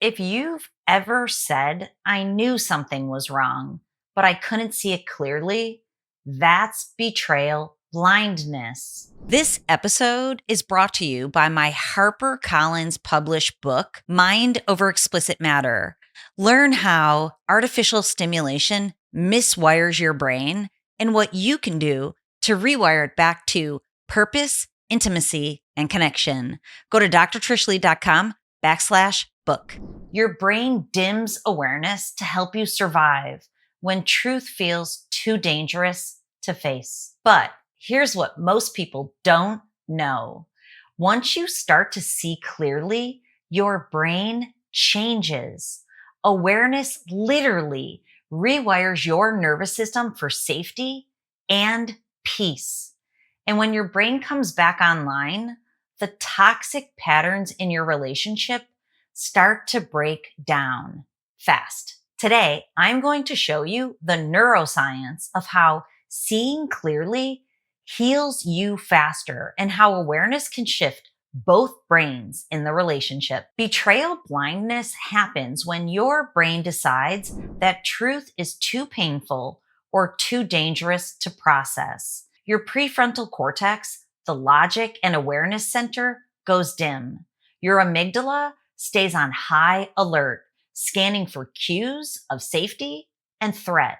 If you've ever said, I knew something was wrong, but I couldn't see it clearly, that's betrayal blindness. This episode is brought to you by my HarperCollins published book, Mind Over Explicit Matter. Learn how artificial stimulation miswires your brain and what you can do to rewire it back to purpose, intimacy, and connection. Go to drtrishleigh.com/book. Your brain dims awareness to help you survive when truth feels too dangerous to face. But here's what most people don't know. Once you start to see clearly, your brain changes. Awareness literally rewires your nervous system for safety and peace. And when your brain comes back online, the toxic patterns in your relationship start to break down fast. Today, I'm going to show you the neuroscience of how seeing clearly heals you faster and how awareness can shift both brains in the relationship. Betrayal blindness happens when your brain decides that truth is too painful or too dangerous to process. Your prefrontal cortex, the logic and awareness center, goes dim. Your amygdala stays on high alert, scanning for cues of safety and threat.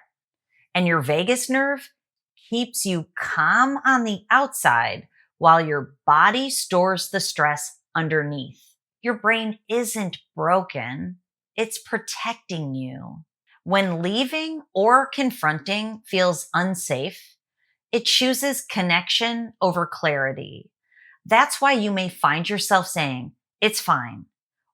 And your vagus nerve keeps you calm on the outside while your body stores the stress underneath. Your brain isn't broken, it's protecting you. When leaving or confronting feels unsafe, it chooses connection over clarity. That's why you may find yourself saying, it's fine,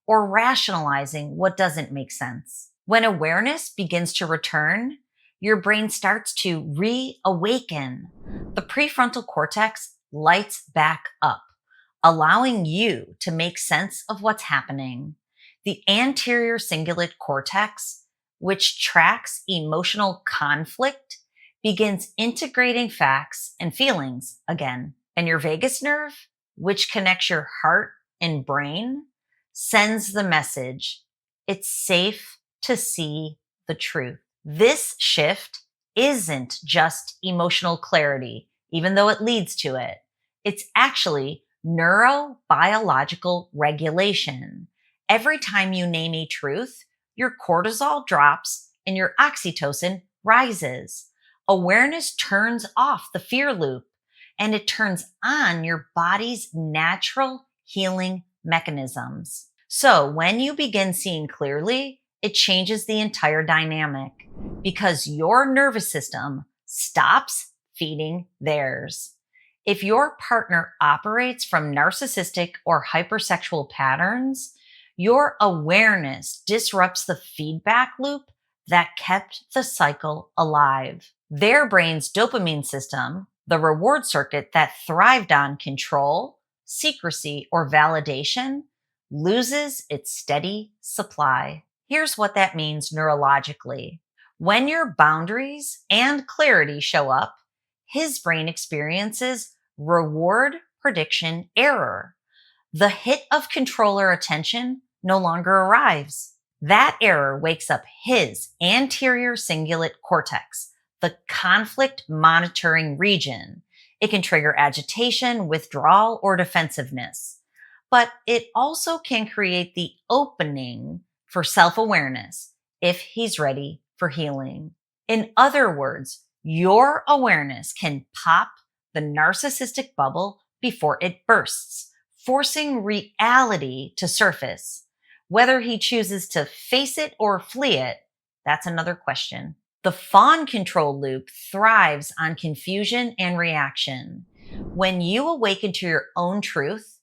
or rationalizing what doesn't make sense. When awareness begins to return, your brain starts to reawaken. The prefrontal cortex lights back up, allowing you to make sense of what's happening. The anterior cingulate cortex, which tracks emotional conflict, begins integrating facts and feelings again. And your vagus nerve, which connects your heart and brain, sends the message, it's safe to see the truth. This shift isn't just emotional clarity, even though it leads to it. It's actually neurobiological regulation. Every time you name a truth, your cortisol drops and your oxytocin rises. Awareness turns off the fear loop and it turns on your body's natural healing mechanisms. So when you begin seeing clearly, it changes the entire dynamic because your nervous system stops feeding theirs. If your partner operates from narcissistic or hypersexual patterns, your awareness disrupts the feedback loop that kept the cycle alive. Their brain's dopamine system, the reward circuit that thrived on control, secrecy, or validation, loses its steady supply. Here's what that means neurologically. When your boundaries and clarity show up, his brain experiences reward prediction error. The hit of controller attention no longer arrives. That error wakes up his anterior cingulate cortex, the conflict monitoring region. It can trigger agitation, withdrawal, or defensiveness. But it also can create the opening for self-awareness if he's ready for healing. In other words, your awareness can pop the narcissistic bubble before it bursts, forcing reality to surface. Whether he chooses to face it or flee it, that's another question. The Fawn control loop thrives on confusion and reaction. When you awaken to your own truth,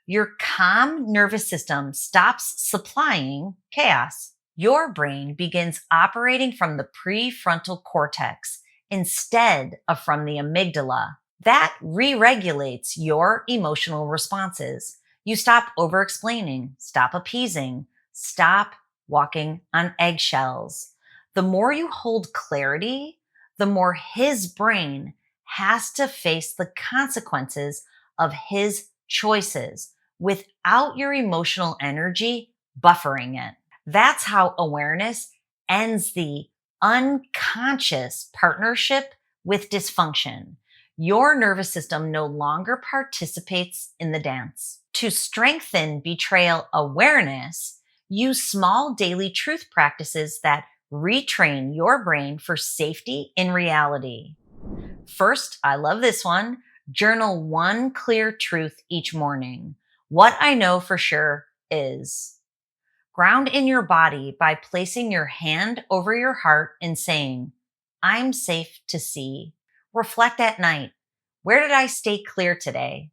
your calm nervous system stops supplying chaos. Your brain begins operating from the prefrontal cortex instead of from the amygdala. That re-regulates your emotional responses. You stop over-explaining, stop appeasing, stop walking on eggshells. The more you hold clarity, the more his brain has to face the consequences of his choices without your emotional energy buffering it. That's how awareness ends the unconscious partnership with dysfunction. Your nervous system no longer participates in the dance. To strengthen betrayal awareness, use small daily truth practices that retrain your brain for safety in reality. First, I love this one. Journal one clear truth each morning. What I know for sure is. Ground in your body by placing your hand over your heart and saying, I'm safe to see. Reflect at night. Where did I stay clear today?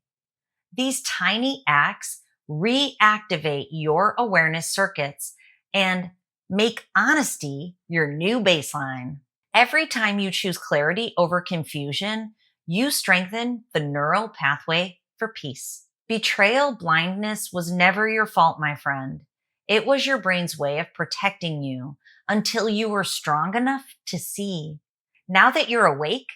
These tiny acts reactivate your awareness circuits and make honesty your new baseline. Every time you choose clarity over confusion, you strengthen the neural pathway for peace. Betrayal blindness was never your fault, my friend. It was your brain's way of protecting you until you were strong enough to see. Now that you're awake,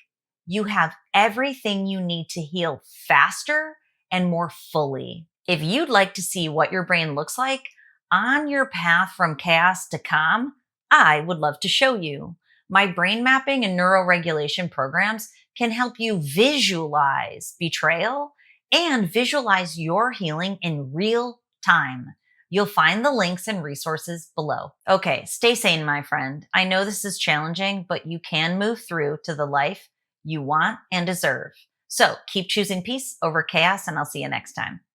you have everything you need to heal faster and more fully. If you'd like to see what your brain looks like on your path from chaos to calm, I would love to show you. My brain mapping and neuroregulation programs can help you visualize betrayal and visualize your healing in real time. You'll find the links and resources below. Okay, stay sane, my friend. I know this is challenging, but you can move through to the life you want and deserve. So keep choosing peace over chaos, and I'll see you next time.